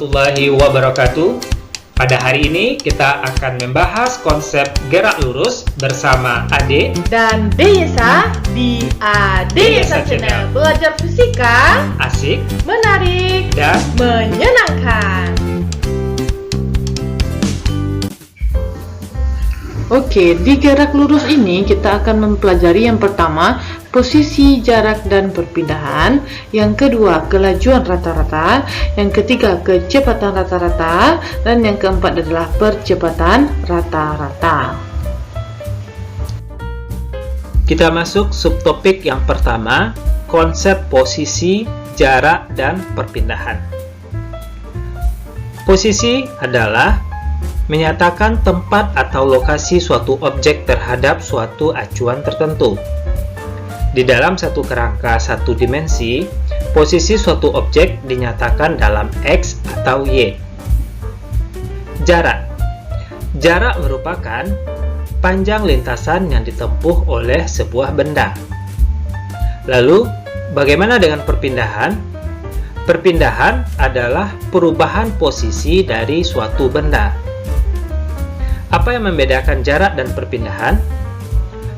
warahmatullahi wabarakatuh. Pada hari ini kita akan membahas konsep gerak lurus bersama Ade dan Desa di Desa Channel. Belajar fisika asik, menarik, dan menyenangkan. Oke, di gerak lurus ini kita akan mempelajari yang pertama, posisi, jarak, dan perpindahan. Yang kedua, kelajuan rata-rata. Yang ketiga, kecepatan rata-rata. Dan yang keempat adalah percepatan rata-rata. kita masuk subtopik yang pertama, konsep posisi, jarak, dan perpindahan. Posisi adalah menyatakan tempat atau lokasi suatu objek terhadap suatu acuan tertentu. Di dalam satu kerangka satu dimensi, posisi suatu objek dinyatakan dalam X atau Y. Jarak. Jarak merupakan panjang lintasan yang ditempuh oleh sebuah benda. Lalu, bagaimana dengan perpindahan? Perpindahan adalah perubahan posisi dari suatu benda. Apa yang membedakan jarak dan perpindahan?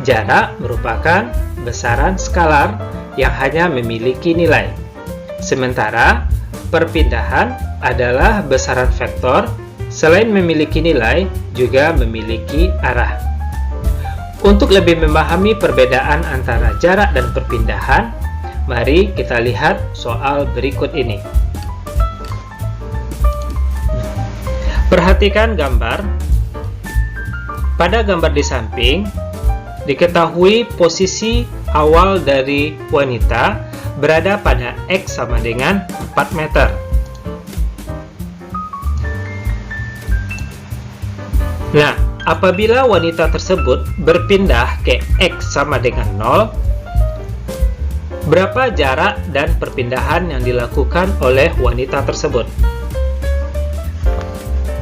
Jarak merupakan besaran skalar yang hanya memiliki nilai. Sementara, perpindahan adalah besaran vektor, selain memiliki nilai, juga memiliki arah. Untuk lebih memahami perbedaan antara jarak dan perpindahan, mari kita lihat soal berikut ini. Perhatikan gambar. Pada gambar di samping, diketahui posisi awal dari wanita berada pada X sama dengan 4 meter. Nah, apabila wanita tersebut berpindah ke X sama dengan 0, berapa jarak dan perpindahan yang dilakukan oleh wanita tersebut?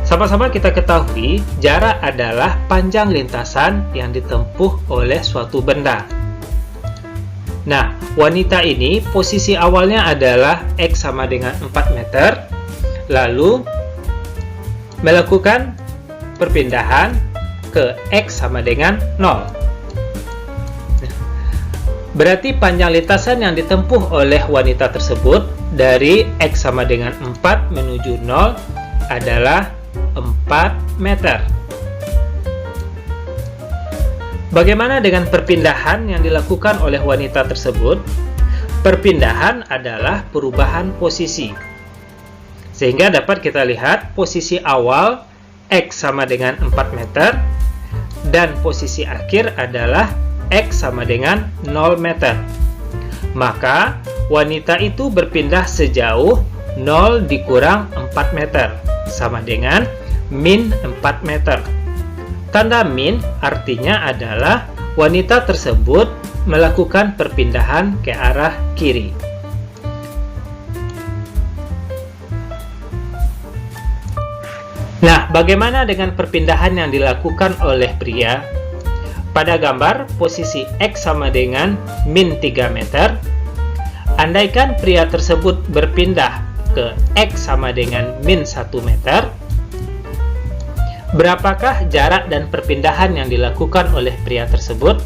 Sama-sama kita ketahui, jarak adalah panjang lintasan yang ditempuh oleh suatu benda. Nah, wanita ini posisi awalnya adalah X sama dengan 4 meter, lalu melakukan perpindahan ke X sama dengan 0. Berarti panjang lintasan yang ditempuh oleh wanita tersebut dari X sama dengan 4 menuju 0 adalah 4 meter. Bagaimana dengan perpindahan yang dilakukan oleh wanita tersebut? Perpindahan adalah perubahan posisi. Sehingga dapat kita lihat posisi awal X sama dengan 4 meter dan posisi akhir adalah X sama dengan 0 meter. Maka wanita itu berpindah sejauh 0 dikurang 4 meter sama dengan min 4 meter. Tanda min artinya adalah wanita tersebut melakukan perpindahan ke arah kiri. Nah, bagaimana dengan perpindahan yang dilakukan oleh pria? Pada gambar, posisi X sama dengan min 3 meter. Andaikan pria tersebut berpindah ke X sama dengan min 1 meter, berapakah jarak dan perpindahan yang dilakukan oleh pria tersebut?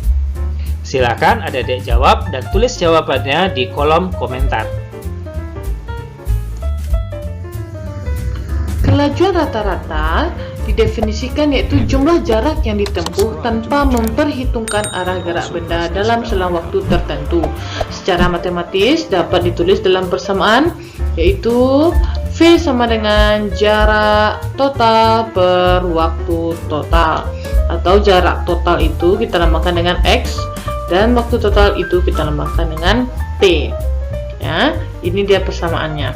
Silakan adik-adik jawab dan tulis jawabannya di kolom komentar. Kelajuan rata-rata didefinisikan yaitu jumlah jarak yang ditempuh tanpa memperhitungkan arah gerak benda dalam selang waktu tertentu. Secara matematis dapat ditulis dalam persamaan yaitu V sama dengan jarak total per waktu total, atau jarak total itu kita namakan dengan X dan waktu total itu kita namakan dengan T. Ya, ini dia persamaannya.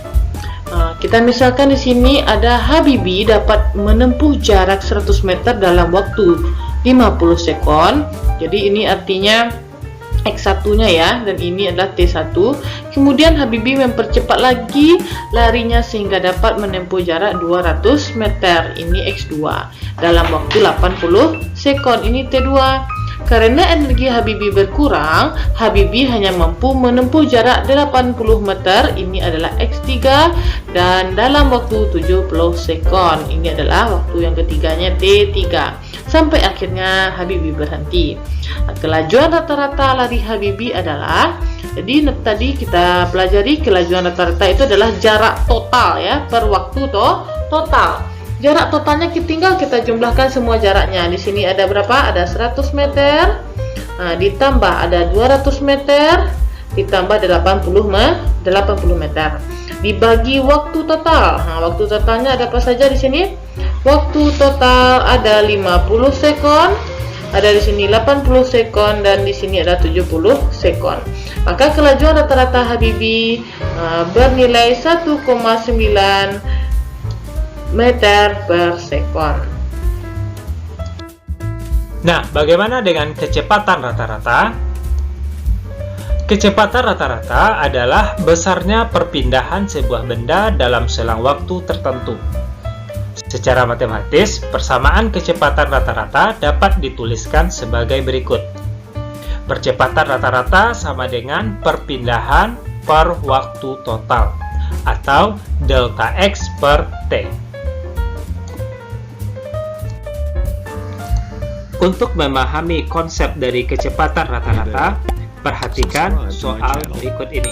Kita misalkan di sini ada Habibi dapat menempuh jarak 100 meter dalam waktu 50 sekon. Jadi ini artinya X1-nya ya, dan ini adalah T1. Kemudian Habibi mempercepat lagi larinya sehingga dapat menempuh jarak 200 meter. Ini X2 dalam waktu 80 sekon. Ini T2. Karena energi Habibie berkurang, Habibie hanya mampu menempuh jarak 80 meter, ini adalah X3, dan dalam waktu 70 sekon, ini adalah waktu yang ketiganya T3, sampai akhirnya Habibie berhenti. Kelajuan rata-rata lari Habibie adalah, jadi tadi kita pelajari kelajuan rata-rata itu adalah jarak total ya, per waktu total. Jarak totalnya tinggal kita jumlahkan semua jaraknya. Di sini ada berapa? Ada 100 meter. Nah, ditambah ada 200 meter, ditambah 80 meter. Dibagi waktu total. Nah, waktu totalnya ada apa saja di sini? Waktu total ada 50 sekon, ada di sini 80 sekon, dan di sini ada 70 sekon. Maka kelajuan rata-rata Habibie bernilai 1,9 meter per sekon. Nah, bagaimana dengan kecepatan rata-rata? Kecepatan rata-rata adalah besarnya perpindahan sebuah benda dalam selang waktu tertentu. Secara matematis, persamaan kecepatan rata-rata dapat dituliskan sebagai berikut. Percepatan rata-rata sama dengan perpindahan per waktu total, atau delta X per T. Untuk memahami konsep dari kecepatan rata-rata, perhatikan soal berikut ini.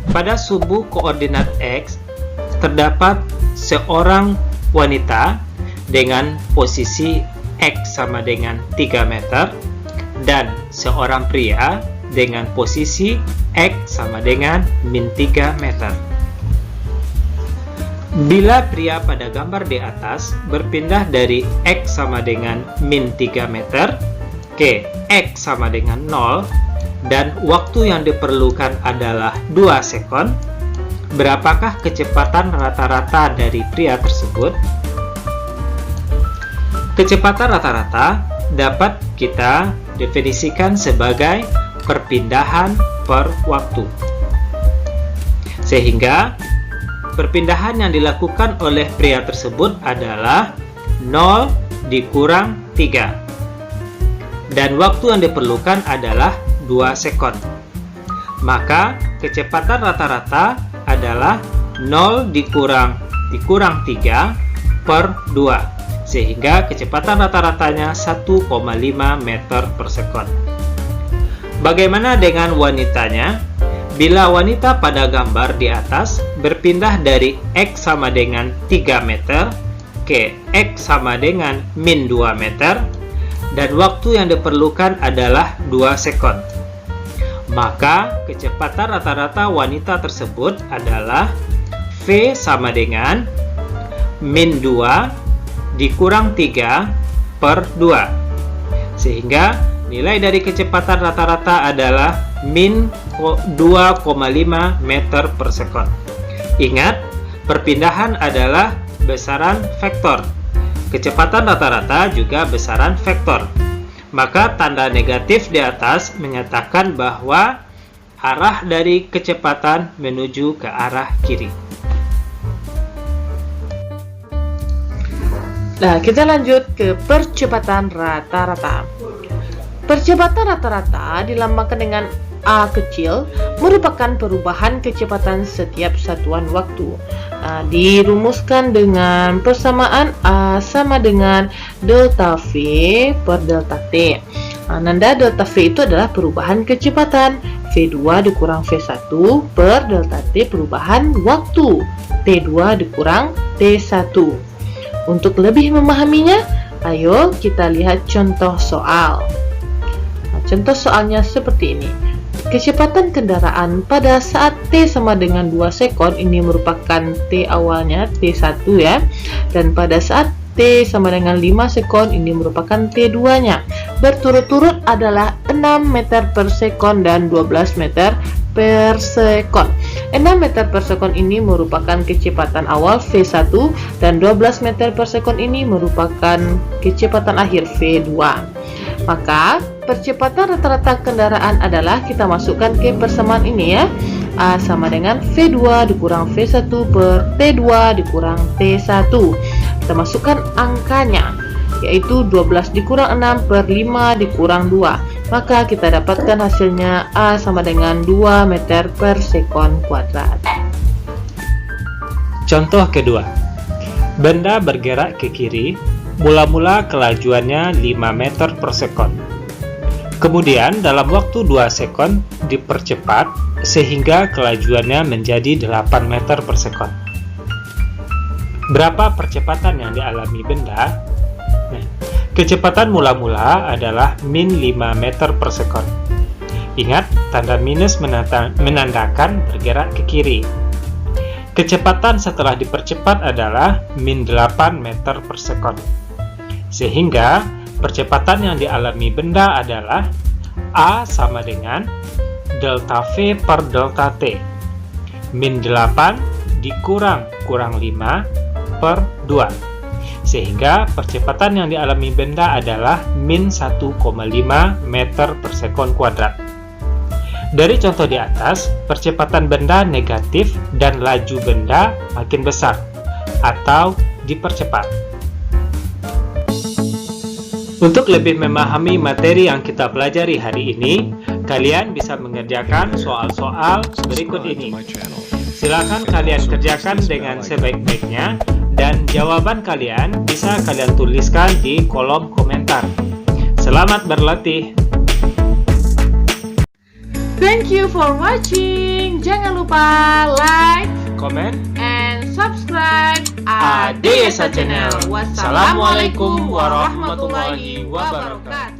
Pada sumbu koordinat X, terdapat seorang wanita dengan posisi X sama dengan 3 meter dan seorang pria dengan posisi X sama dengan min 3 meter. Bila pria pada gambar di atas berpindah dari X sama dengan min 3 meter ke X sama dengan 0 dan waktu yang diperlukan adalah 2 sekon, berapakah kecepatan rata-rata dari pria tersebut? Kecepatan rata-rata dapat kita definisikan sebagai perpindahan per waktu. Sehingga perpindahan yang dilakukan oleh pria tersebut adalah 0 dikurang 3. Dan waktu yang diperlukan adalah 2 sekon. Maka kecepatan rata-rata adalah 0 dikurang 3 per 2. Sehingga kecepatan rata-ratanya 1,5 meter per sekon. Bagaimana dengan wanitanya? Bila wanita pada gambar di atas berpindah dari X sama dengan 3 meter ke X sama dengan min 2 meter dan waktu yang diperlukan adalah 2 sekon, maka kecepatan rata-rata wanita tersebut adalah V sama dengan min 2 dikurang 3 per 2, sehingga nilai dari kecepatan rata-rata adalah min 2,5 meter per sekon. Ingat, perpindahan adalah besaran vektor. Kecepatan rata-rata juga besaran vektor. Maka tanda negatif di atas menyatakan bahwa arah dari kecepatan menuju ke arah kiri. Nah, kita lanjut ke percepatan rata-rata. Percepatan rata-rata dilambangkan dengan A kecil, merupakan perubahan kecepatan setiap satuan waktu. Dirumuskan dengan persamaan A sama dengan delta V per delta T. Nanda delta V itu adalah perubahan kecepatan, V2 dikurang V1 per delta T perubahan waktu, T2 dikurang T1. Untuk lebih memahaminya, ayo kita lihat contoh soal. Contoh soalnya seperti ini. Kecepatan kendaraan pada saat T sama dengan 2 sekon, ini merupakan T awalnya T1 ya, dan pada saat T sama dengan 5 sekon, ini merupakan T2 nya. Berturut-turut adalah 6 meter per sekon dan 12 meter per sekon. 6 meter per sekon ini merupakan kecepatan awal V1 dan 12 meter per sekon ini merupakan kecepatan akhir V2. Maka percepatan rata-rata kendaraan adalah, kita masukkan ke persamaan ini ya, A sama dengan V2 dikurang V1 per T2 dikurang T1. Kita masukkan angkanya. yaitu 12 dikurang 6 per 5 dikurang 2. Maka kita dapatkan hasilnya A sama dengan 2 meter per sekon kuadrat. Contoh kedua, benda bergerak ke kiri, mula-mula kelajuannya 5 meter per sekon. Kemudian dalam waktu 2 sekon dipercepat sehingga kelajuannya menjadi 8 meter per sekon. Berapa percepatan yang dialami benda? Kecepatan mula-mula adalah min 5 meter per sekon. Ingat, tanda minus menandakan bergerak ke kiri. Kecepatan setelah dipercepat adalah min 8 meter per sekon. Sehingga percepatan yang dialami benda adalah A sama dengan delta V per delta T. Min 8 dikurang kurang 5 per 2. Sehingga percepatan yang dialami benda adalah min 1,5 meter per sekon kuadrat. Dari contoh di atas, percepatan benda negatif dan laju benda makin besar atau dipercepat. Untuk lebih memahami materi yang kita pelajari hari ini, kalian bisa mengerjakan soal-soal berikut ini. Silakan kalian kerjakan dengan sebaik-baiknya dan jawaban kalian bisa kalian tuliskan di kolom komentar. Selamat berlatih! Thank you for watching. Jangan lupa like, Comment, and subscribe ADESA Channel. Wassalamualaikum warahmatullahi wabarakatuh.